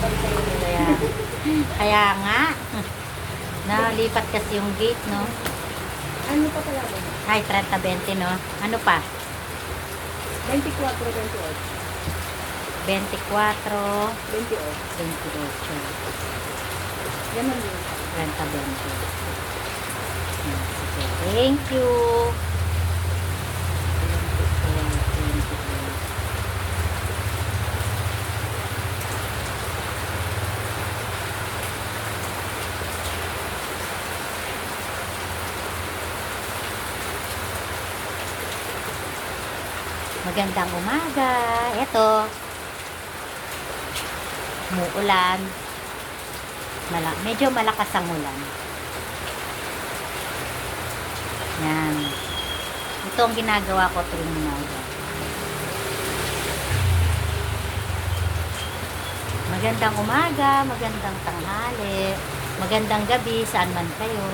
Kaya, kaya nga. Nalipat kasi yung gate, no? Ano pa pala ba? Ay, 30-20, no? Ano pa? 24, 28. 24, 28. 28. Ganun din. 30-20. Sige, thank you. 24, 28. Magandang umaga. Eto. Umuulan. Medyo malakas ang ulan. Yan. Ito ang ginagawa ko tuwing umaga. Magandang umaga, magandang tanghali, magandang gabi, saan man kayo.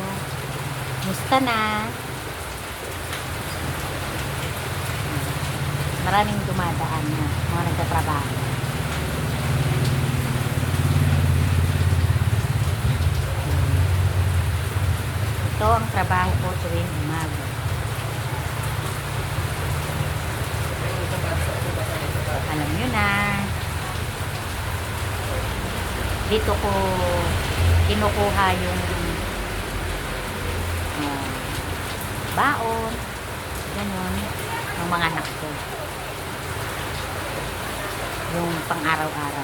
Musta na? Maraming dumadaan na, mga nagtatrabaho. Ito ang trabaho ko tuwing umaga. Alam nyo na. Dito ko kinukuha yung baon, ganun, ng mga anak ko. Yung pang-araw-araw.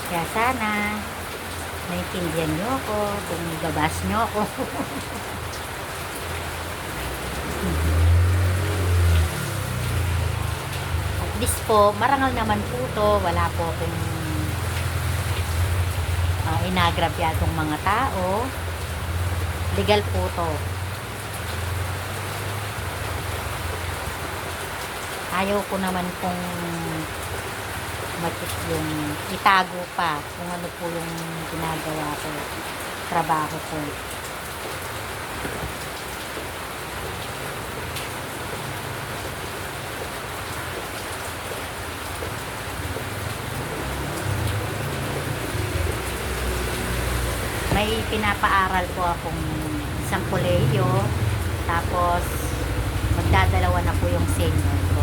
Kaya sana naiintindihan nyo ako kung babas nyo ako. At least po, marangal naman po to. Wala po akong inagrabyadong mga tao. Legal po to. Ayaw ko naman kung yung itago pa kung ano po yung ginagawa ko, trabaho ko. May pinapaaral po akong isang kolehiyo, tapos magdadalawa na po yung senior ko.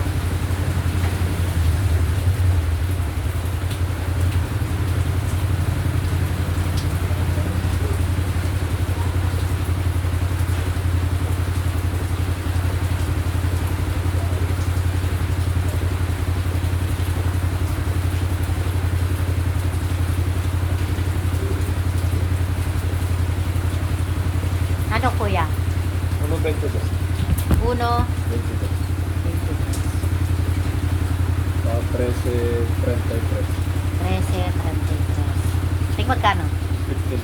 Ano kuya? 1.22. 1, 22. 22. 13.33. 13, 33. Ting magkano? 15. 15.5.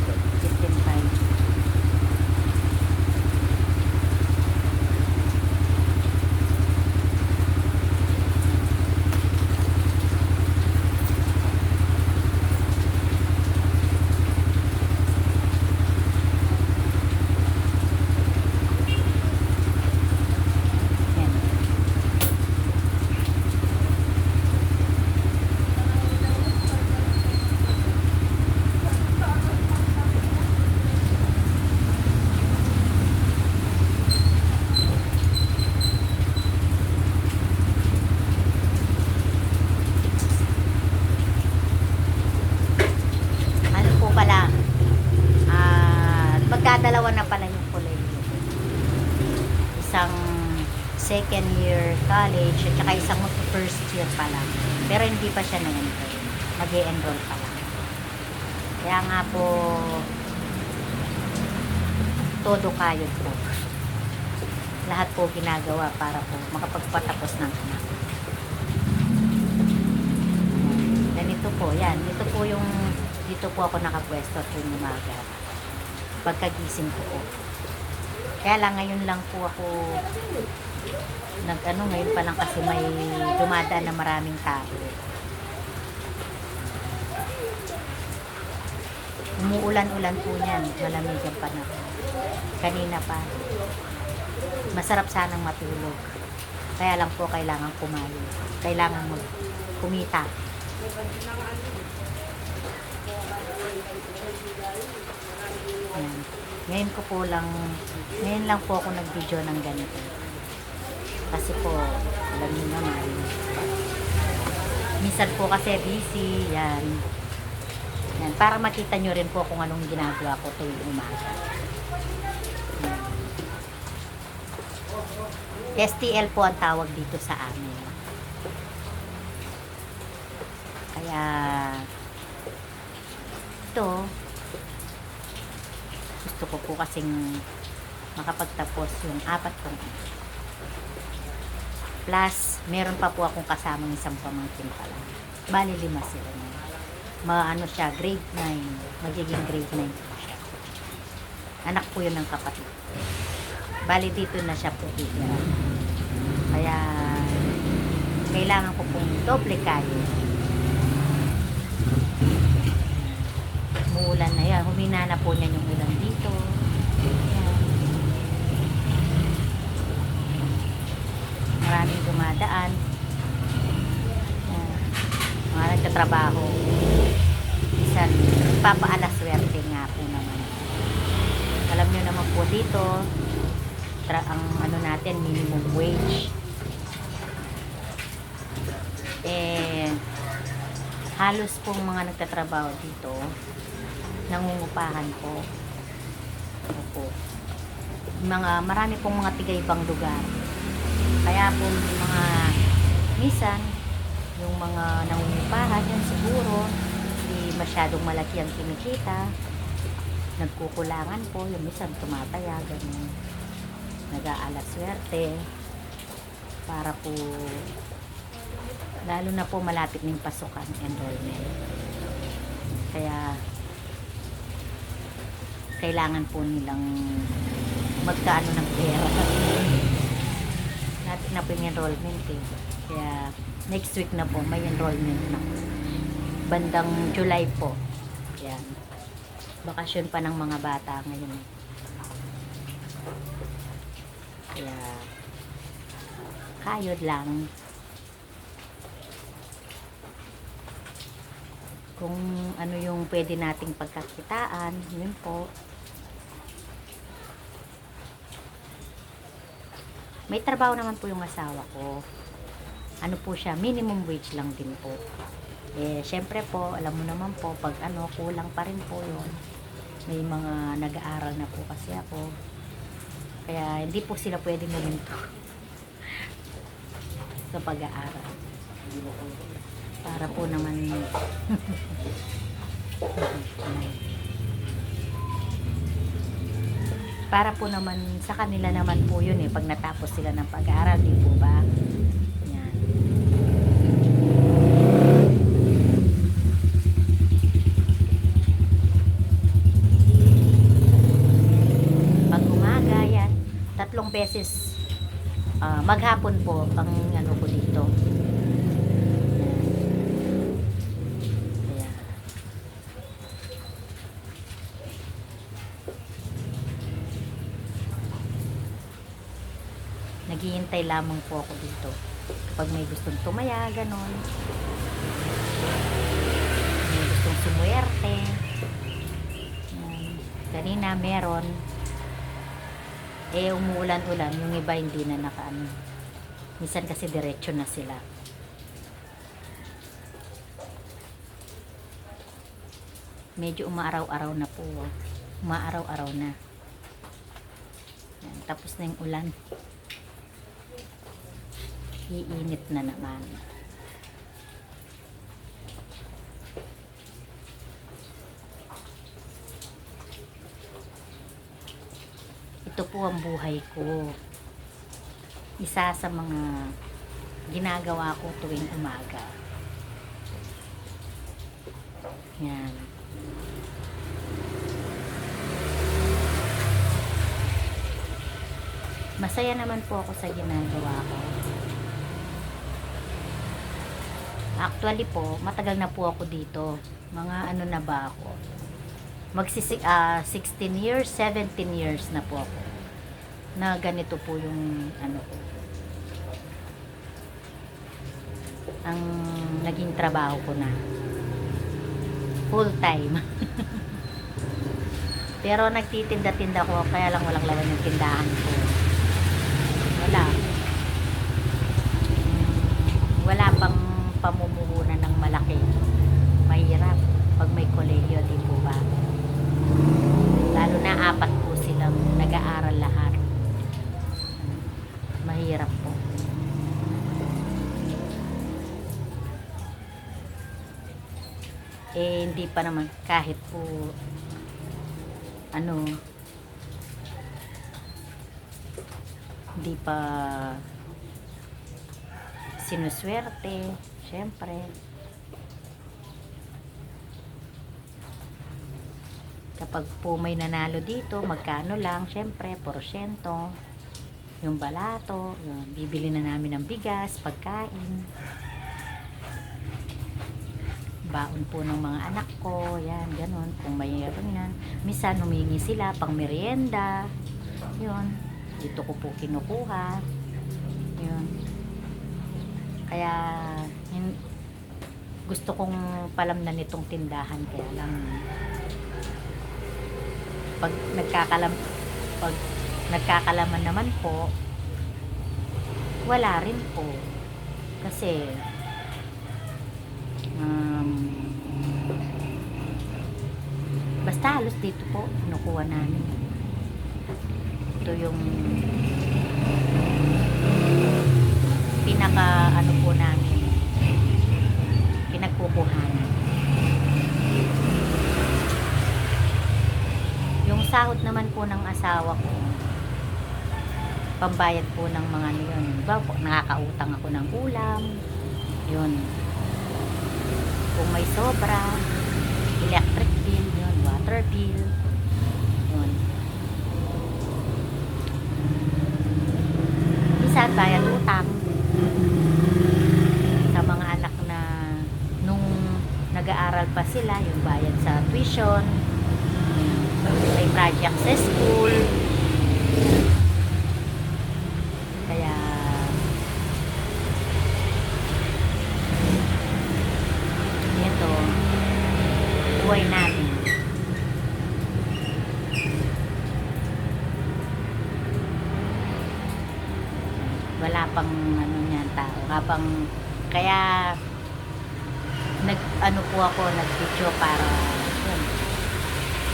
Yan. Ano po pala? Magdadalawa na pala yung kolehiyo. Isang second year college at saka isang first year pa lang. Pero hindi pa siya na-enroll. Mag-e-enroll pa lang. Kaya nga po, todo kayod po. Lahat po ginagawa para po makapagpatapos ng anak. Ganito po, yan. Dito po ako nakapwesto tuwing umaga. Pagkagising ko po. Kaya lang, ngayon lang po ako ngayon pa lang kasi may dumadaan na maraming tao. Umuulan-ulan po niyan, malamig ang panahon. Kanina pa. Masarap sanang matulog. Kaya lang po kailangan kumain. Kailangan kumita. Yan. Ngayon lang po ako nag-video ng ganito. Kasi po, alam niyo naman, minsan po kasi busy, yan. Yan, para makita nyo rin po kung anong ginagawa ko tuwing umaga. Yan. STL po ang tawag dito sa amin. Kaya, ito, gusto ko po kasing makapagtapos yung 4 kong anak. Plus, meron pa po akong kasamang isang pamangkin pala. Bali 5 sila na. Maano siya, grade 9. Magiging grade 9 po siya. Anak po yun ng kapatid. Bali dito na siya po titira. Kaya, kailangan ko pong doble kayo. Umuulan na yan. Humina na po niyan yung ulan dito. Ayan. Maraming dumadaan. Ayan. Mga nagtatrabaho. Isan, papaalaswerte nga po naman. Alam nyo naman po dito, ang ano natin, minimum wage. Halos pong mga nagtatrabaho dito, nangungupahan po. Opo. Marami pong mga tiga-ibang lugar. Kaya po mga minsan, yung mga nangungupahan, yun siguro, hindi masyadong malaki ang kinikita. Nagkukulangan po, yung minsan tumataya, ganun. Nag-aalaswerte para po lalo na po malapit ng pasukan, enrollment. Kaya kailangan po nilang magkaano ng pera. Natin na po yung enrollment eh. Kaya next week na po may enrollment na. Bandang July po. Yan. Bakasyon pa ng mga bata ngayon. Kaya kayod lang. Kung ano yung pwede nating pagkakitaan, yun po. May trabaho naman po yung asawa ko. Ano po siya, minimum wage lang din po. Syempre po, alam mo naman po, pag kulang pa rin po yun. May mga nag-aaral na po kasi ako. Kaya hindi po sila pwedeng huminto sa pag-aaral. Para po naman para po naman sa kanila naman po yun pag natapos sila ng pag-aaral, di po ba? Yan. Pag umaga yan, 3 beses maghapon po ang ko dito. Naghihintay lamang po ako dito kapag may gustong tumaya, ganon, may gustong sumuwerte. Kanina meron umuulan-ulan, yung iba hindi na nakaano, minsan kasi diretso na sila. Medyo umaaraw-araw na po, umaaraw-araw na. Yan, tapos na yung ulan, iinit na naman. Ito po ang buhay ko. Isa sa mga ginagawa ko tuwing umaga. Yan. Masaya naman po ako sa ginagawa ko. Actually po, matagal na po ako dito. Mga ano na ba ako? 16 years, 17 years na po ako. na ganito po yung ano ko. Ang naging trabaho ko na. Full time. Pero nagtitinda-tinda ko, kaya lang walang laman yung tindahan ko. Wala. Wala pang pamumuhunan ng malaki. Mahirap pag may kolehiyo, di po ba? Lalo na 4 po silang nag-aaral lahat. Mahirap po. Hindi pa naman kahit po hindi pa sinuswerte, syempre. Kapag po may nanalo dito, magkano lang, syempre, porsyento, yung balato, yun, bibili na namin ng bigas, pagkain, baon po ng mga anak ko, yan, ganun, kung mayroon yan. Minsan, humingi sila pang merienda, yun, dito ko po kinukuha, yun. Kaya, gusto kong palamnan itong tindahan, kaya lang, pag nagkakalaman naman po, wala rin po. Kasi, basta halos dito po, kinukuha namin. Ito yung pinaka ano po namin, pinagkukuhanan. Yung sahod naman po ng asawa ko, pambayad po ng mga ano yun. Diba po, nakakautang ako ng ulam, yun. Kung may sobra, electric bill, yun, water bill, yun. Minsan, bayad utang sa mga anak na nung nag-aaral pa sila, yung bayad sa tuition, may project sa school, kaya ito buhay namin. Wala pang ano niyan tao habang kaya nag po ako nag-video para yun.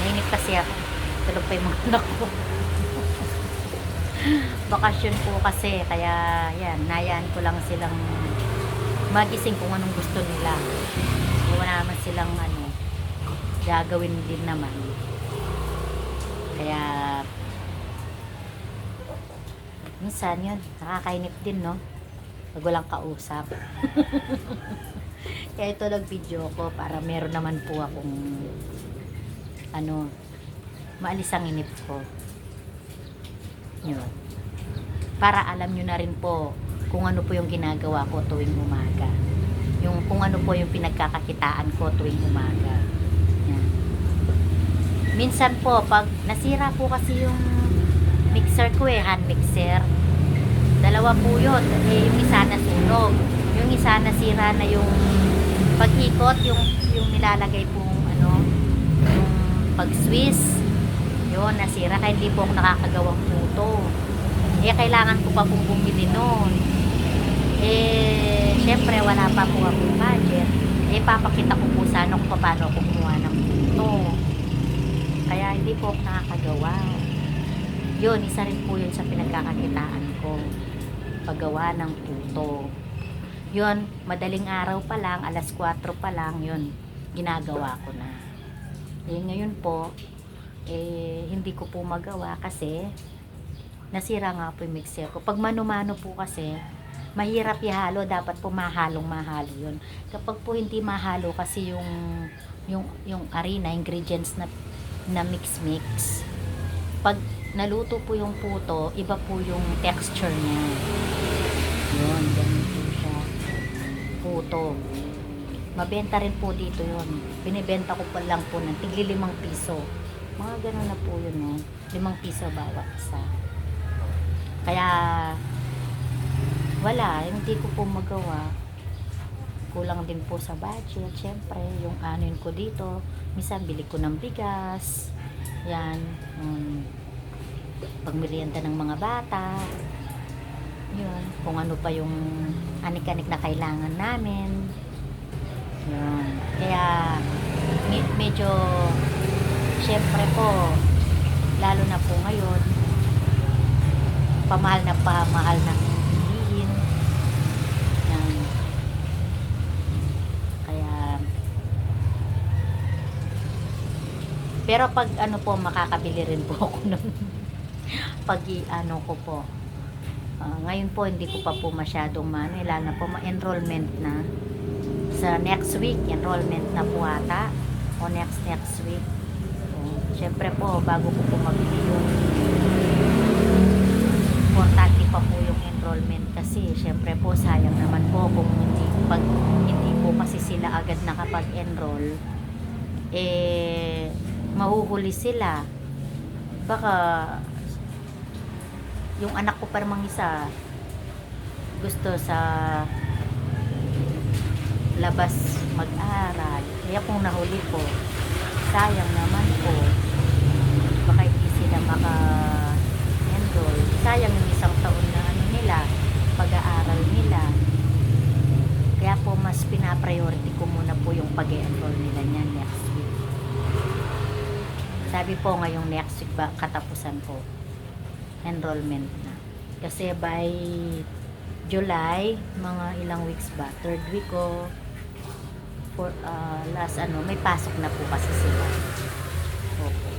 Nainip kasi ako. Tulog pa yung mga anak ko. Bakasyon po kasi. Kaya, yan. Nayaan ko lang silang magising kung anong gusto nila. Wala naman silang gagawin din naman. Kaya, minsan yun. Nakakainip din, no? Pag walang kausap. Kaya ito nag-video ko para meron naman po akong maalis ang inip ko. Yun. Para alam nyo na rin po kung ano po yung ginagawa ko tuwing umaga. Yung kung ano po yung pinagkakakitaan ko tuwing umaga. Yan. Minsan po, pag nasira po kasi yung mixer ko hand mixer. 2 po yun. Yung isa nasunog. Yung isa nasira na yung pag-ikot, yung nilalagay pong pag Swiss yun nasira, kaya hindi po ako nakakagawang puto. Kailangan ko pa pong bumili nun. Syempre wala pa po akong budget. Papakita ko po sana kung paano ako kumuha ng puto, kaya hindi po ako nakakagawa. Yun, isa rin po yun sa pinagkakakitaan ko, paggawa ng puto. Yun, madaling araw pa lang, alas 4 pa lang, yun, ginagawa ko na. Ngayon po, hindi ko po magawa kasi nasira nga po yung mixer ko. Pag mano-mano po kasi, mahirap ihalo, dapat po mahalo yun. Kapag po hindi mahalo kasi yung harina, ingredients na mix, pag naluto po yung puto, iba po yung texture niya. Yun, ganun po siya. Puto. Mabenta rin po dito yun. Binibenta ko pa lang po ng tigli 5 piso. Mga ganun na po yun, no? 5 piso bawat isa. Kaya wala, hindi ko po magawa. Kulang din po sa budget. Syempre, yung anin ko dito, minsan bili ko ng bigas. Yan. Pagmerienda ng mga bata. Yun. Kung ano pa yung anik-anik na kailangan namin. Yun. Kaya, medyo, syempre po, lalo na po ngayon, pamahal ng bilihin. Yan. Kaya, pero pag ano po, makakabili rin po ako nun. Pag ano ko po. Ngayon po, hindi ko pa po masyadong lalo na po, enrollment na. Sa next week, enrollment na po ata. O next week. So, syempre po, bago ko po mabili yung importante pa po yung enrollment kasi syempre po sayang naman po kung hindi po kasi sila agad nakapag-enroll, mahuhuli sila. Baka yung anak ko parang isa gusto sa labas mag-aral, kaya kung nahuli po, sayang naman po, baka hindi sila maka-enroll. Sayang yung isang taon na nila, pag-aaral nila. Kaya po mas pina-priority ko muna po yung pag-enroll nila niyan next week. Sabi po ngayong next week ba katapusan po enrollment na. Kasi by July, mga ilang weeks ba, 3rd week o for last may pasok na po kasi sila. Okay.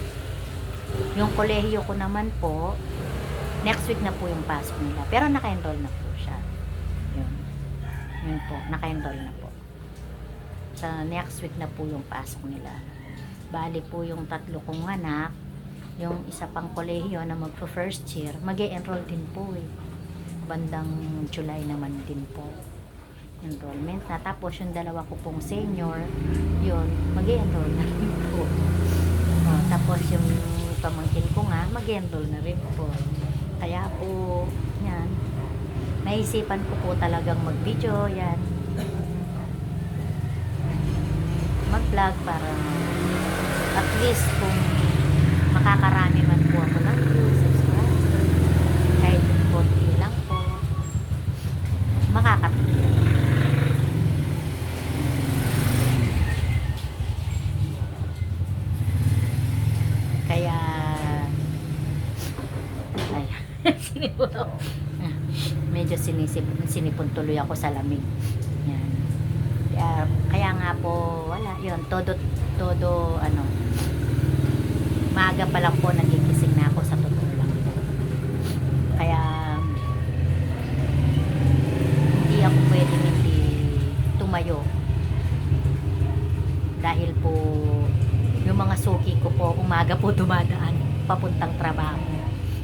Yung kolehiyo ko naman po, next week na po yung pasok nila. Pero naka-enroll na po siya. Yun po, naka-enroll na po. Sa next week na po yung pasok nila. Bali po yung 3 kong anak, yung isa pang kolehiyo na magpo-first year, mag-e-enroll din po bandang July naman din po enrollment na. Tapos yung 2 ko pong senior, yun, mag-e-enroll na rin po. Tapos yung pamangkin ko nga, mag-e-enroll na rin po. Kaya po, yan, naisipan ko po talagang mag-video, yan, mag-vlog para at least kung makakarami man po ako ng views, subscribers, kahit konti lang po, makakatulong. Kaya ay medyo sinipon tuloy ako sa lamig. Yan. Kaya nga po, wala, yun, todo maaga pa lang po nagigising na ako sa totoo lang. Kaya hindi ako pwedeng hindi tumayo dahil po yung mga suki ko po umaga po dumadaan papuntang trabaho.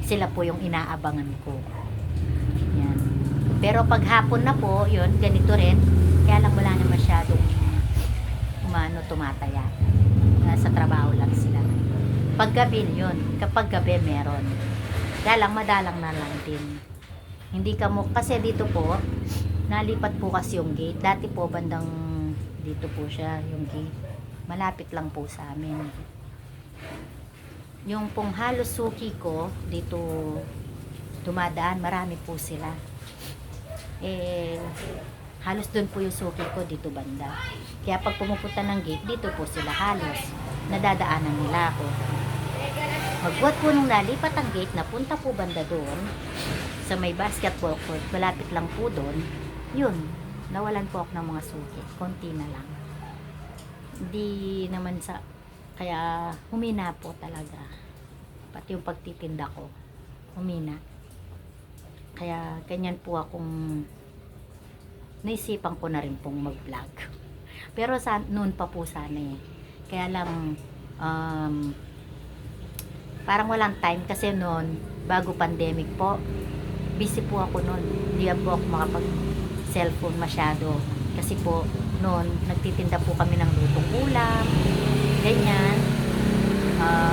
Sila po yung inaabangan ko. Yan. Pero pag hapon na po, yun, ganito rin. Kaya lang wala na masyadong tumataya. Sa trabaho lang sila. Pag gabi yun, kapag gabi meron. Madalang na lang din. Hindi ka mo, kasi dito po, nalipat po kasi yung gate. Dati po bandang dito po siya, yung gate. Malapit lang po sa amin. Yung pong halos suki ko, dito dumadaan, marami po sila. Halos doon po yung suki ko dito banda. Kaya pag pumupunta ng gate, dito po sila halos. Nadadaanan nila ako. Magbuhat po nung nalipat ang gate, napunta po banda doon sa may basketball court, malapit lang po doon. Yun, nawalan po ako ng mga suki. Konti na lang. Hindi naman kaya humina po talaga. Pati yung pagtitinda ko, humina. Kaya ganyan po akong naisipan ko na rin pong mag-vlog. Pero noon pa po sana Kaya lang, parang walang time kasi noon, bago pandemic po, busy po ako noon. Hindi po ako makapag-cellphone masyado. Kasi po, noon, nagtitinda po kami ng lutong ulam, ganyan,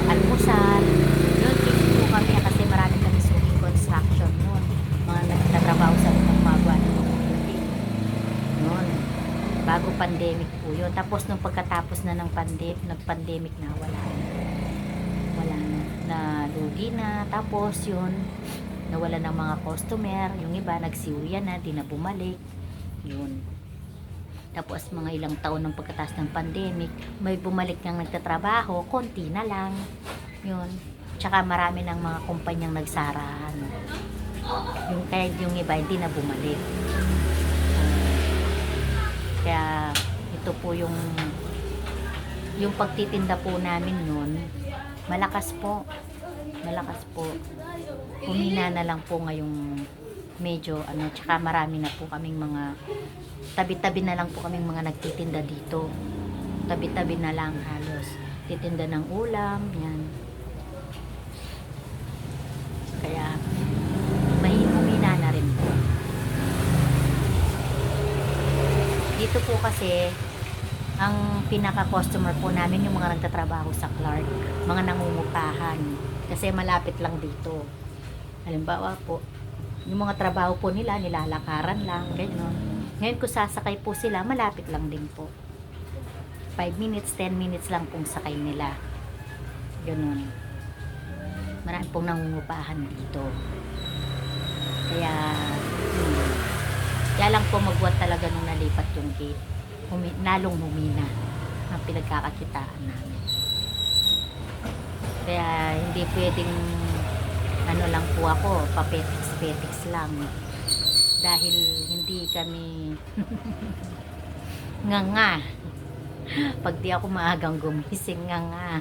almusal. Noon, busy po kami kasi marami kami suking construction noon. pandemic po yun. Tapos nung pagkatapos na ng nag-pandemic na, wala na, nalugi na. Tapos yun, nawala ng mga customer, yung iba nagsiuya na, di na bumalik. Yun. Tapos mga ilang taon ng pagkatapos ng pandemic, may bumalik ng nagtatrabaho, konti na lang. Yun. Tsaka marami ng mga kumpanyang nagsarahan. Kaya yung iba hindi na bumalik. Kaya ito po yung pagtitinda po namin nun, malakas po. Humina na lang po ngayong medyo tsaka marami na po kaming mga tabi-tabi na lang po kaming mga nagtitinda dito. Tabi-tabi na lang halos. Titinda ng ulam, yan. Kaya humina na rin po. Dito po kasi ang pinaka-customer po namin yung mga nagtatrabaho sa Clark, mga nangungupahan. Kasi malapit lang dito. Halimbawa po, yung mga trabaho po nila, nilalakaran lang, gano'n. Ngayon kung sasakay po sila, malapit lang din po. 5 minutes, 10 minutes lang pong sakay nila. Gano'n. Marami pong nangungupahan dito. Kaya, kaya lang po magbuhat talaga nung nalipat yung gate. Nalong humina ang pinagkakakitaan namin. Kaya hindi pwedeng lang po ako, papetiks-petiks lang. Dahil hindi kami nga. Pag di ako maagang gumising, nga.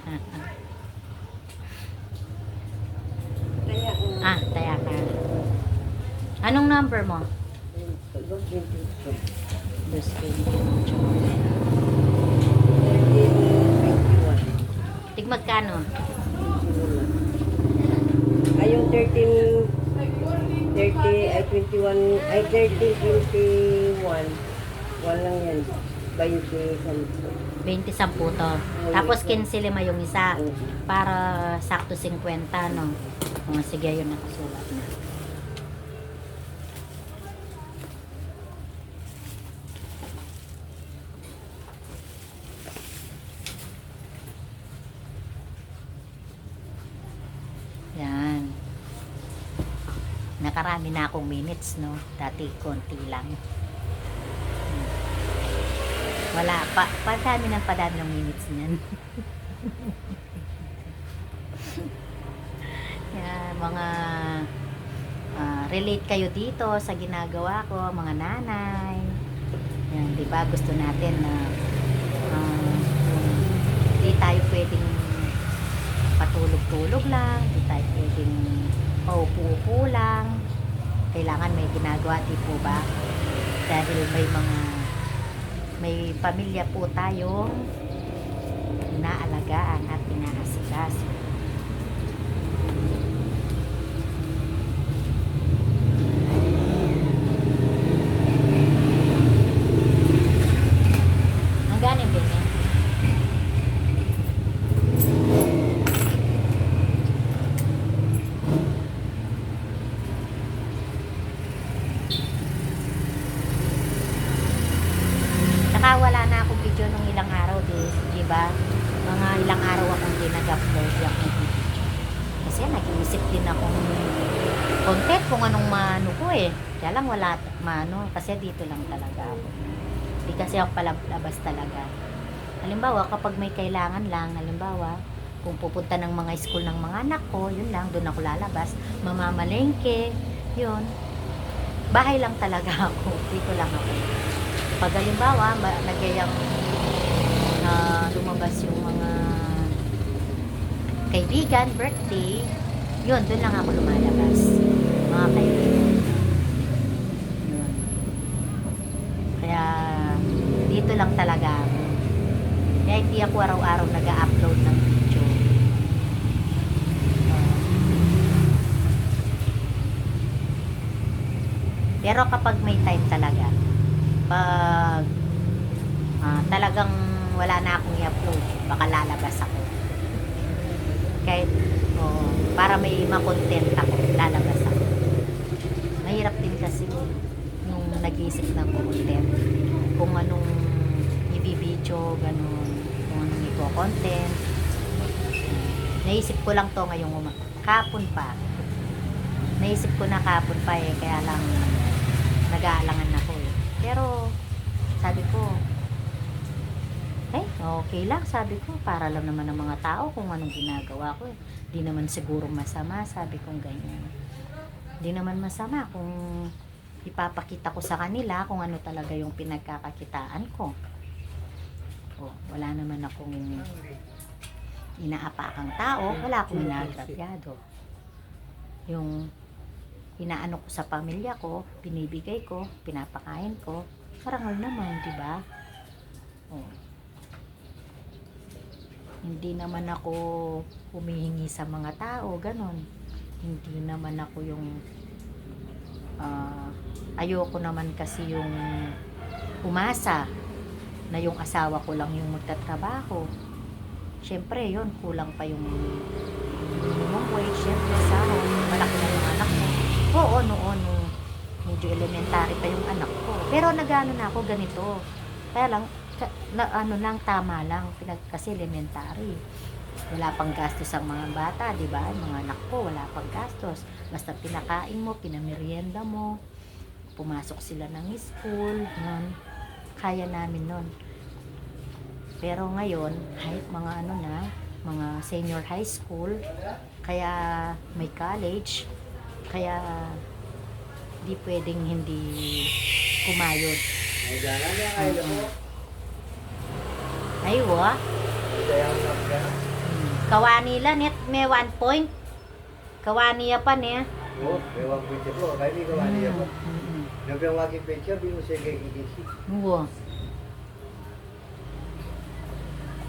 Taya ka. Anong number mo? 221. Tig magkano? Ay, yung 13, 30, ay 21, ay 30, 21. Walang yan. 20, 20 sampu to. Tapos 15 lima yung isa. Para sakto 50, no? Sige, yun nakasulat na. Yan. Nakarami na akong minutes, no? Dati konti lang. Wala pa. Padami ng minutes niyan. Yan, mga relate kayo dito sa ginagawa ko, mga nanay. Yan, 'di ba? Gusto natin na hindi tayo pwedeng patulog-tulog lang, hindi tayo pwedeng paupo-upo lang. Kailangan may ginagawa, di po ba? Dahil may pamilya po tayong inaalagaan at inaasikaso. Ang galing din eh. Saka wala na akong video nung ilang araw, di ba? Mga ilang araw akong dinag-upload yung video. Kasi nag-iisip din akong content kung anong mano ko eh. Kaya lang wala mano kasi dito lang talaga ako. Di kasi ako palabas talaga. Halimbawa, kapag may kailangan lang, halimbawa, kung pupunta ng mga school ng mga anak ko, yun lang, doon ako lalabas. Mamamalengke, yun. Bahay lang talaga ako. Dito lang ako. Pag halimbawa, nagyayang lumabas yung mga kaibigan, birthday, yun, doon lang ako lumalabas. Mga kaibigan. Yun. Kaya, dito lang talaga ako. Kaya hindi ako araw-araw nag-upload ng video. Pero kapag may time talaga, pag talagang wala na akong i-upload, baka lalabas ako. Kahit, para may ma-content ako, lalabas ako. Mahirap din kasi nung nag-iisip ng content, kung anong video, ganun, kung anong iko-content. Naisip ko lang to ngayong kapon pa. Naisip ko na kapon pa eh, kaya lang nag-aalangan ako eh. Pero, sabi ko, okay lang, sabi ko, para lang naman ng mga tao kung anong ginagawa ko eh. Di naman siguro masama, sabi kong ganyan. Di naman masama kung ipapakita ko sa kanila kung ano talaga yung pinagkakakitaan ko. Wala naman akong inaapakang tao, wala akong inagrabyado. Yung inaano ko sa pamilya ko, binibigay ko, pinapakain ko, parangal naman, di ba? Hindi naman ako humihingi sa mga tao, ganon. Hindi naman ako yung ayoko naman kasi yung umasa na yung asawa ko lang yung magtatrabaho. Syempre yun, kulang pa yung minimum wage, syempre sahod, malaki na yung anak mo. Oo, noon, medyo elementary pa yung anak ko. Pero nag-ano na ako ganito. Kaya lang, tama lang, kasi elementary. Wala pang gastos ang mga bata, di ba? Mga anak ko, wala pang gastos. Basta pinakain mo, pinamerienda mo, pumasok sila ng school, nun. Kaya namin nun. Pero ngayon, mga mga senior high school, kaya may college, kaya di pwedeng hindi kumayod. Aywa. Kawani lang, net may 1 point. Kawani ya pa niya. Oh, may 1 point po. Kaya may kawani ako. Nabi ang aking pecha, binusay kay Kikisi. Oo.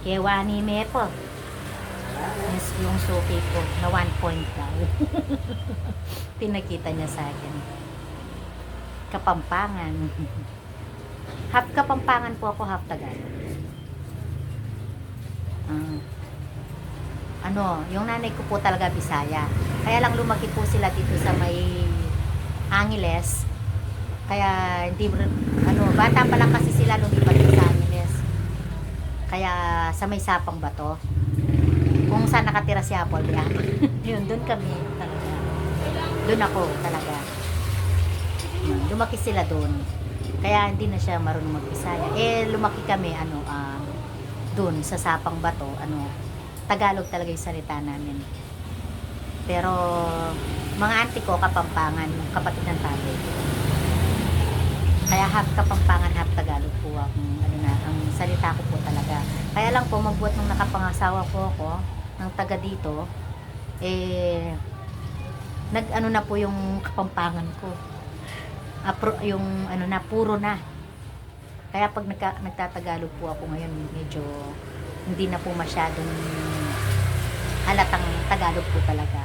Kewani me po. Yes, yung suki ko na 1 point daw. Pinakita niya sa akin. Kapampangan. Half Kapampangan po ako, half Tagalog. Yung nanay ko po talaga Bisaya. Kaya lang lumaki po sila dito sa may Angeles. Kaya hindi bata pa lang kasi sila lumipat sa Angeles. Kaya sa may Sapang Bato. Kung saan nakatira si Apple yan. Yun, doon kami talaga. Doon ako talaga. Lumaki sila doon. Kaya hindi na siya marunong mag-Bisaya. Lumaki kami doon sa Sapang Bato, Tagalog talaga yung salita namin. Pero mga auntie ko Kapampangan, kapatid ng tatay ko. Kaya half Kapampangan, half Tagalog po ang salita ko po talaga. Kaya lang po magbuhat nung nakapangasawa po ako ng taga dito, na po yung Kapampangan ko. Yung puro na. Kaya pag nagtatagalog po ako ngayon, medyo hindi na po masyadong halatang Tagalog po talaga.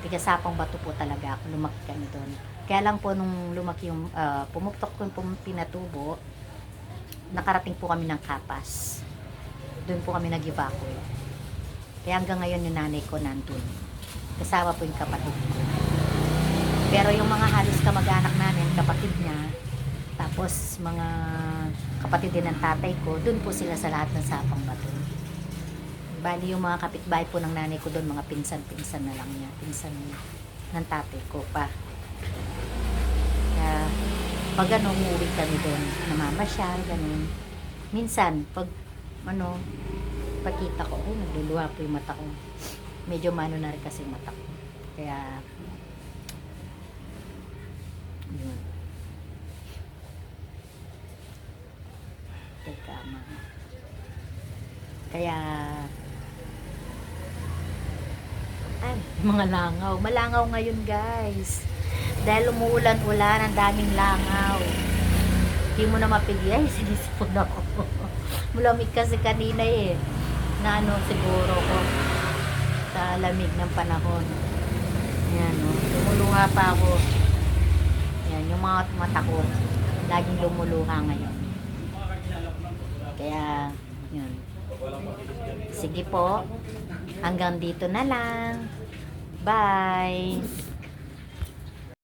Tiga Sapang Bato po talaga ako, lumaki kami doon. Kaya lang po nung lumaki yung pumutok ko yung Pinatubo, nakarating po kami ng Kapas. Doon po kami nag-evacuate. Kaya hanggang ngayon yung nanay ko nandun. Kasama po yung kapatid ko. Pero yung mga halos kamag-anak namin, kapatid niya, tapos mga kapatid din ng tatay ko, dun po sila sa lahat ng Sapang Bato. Bali yung mga kapitbahay po ng nanay ko doon, mga pinsan-pinsan na lang niya. Pinsan ng tatay ko pa. Kaya pag umuwi kami doon, namamasyal, ganun. Minsan, pag pagkita ko, nagluluha po yung mata ko. Medyo na rin kasi yung mata ko. Kaya yun. Teka, kaya mga langaw. Malangaw ngayon, guys. Dahil umuulan-ulan, ang daming langaw. Hindi mo na mapigil. Ay, sinisipon ako. Malamig kasi kanina na siguro ko sa lamig ng panahon. Ayan, lumuluha pa ako. Ayan, yung mga mata ko laging lumuluha ngayon. Kaya yun. Sige po, hanggang dito na lang. Bye.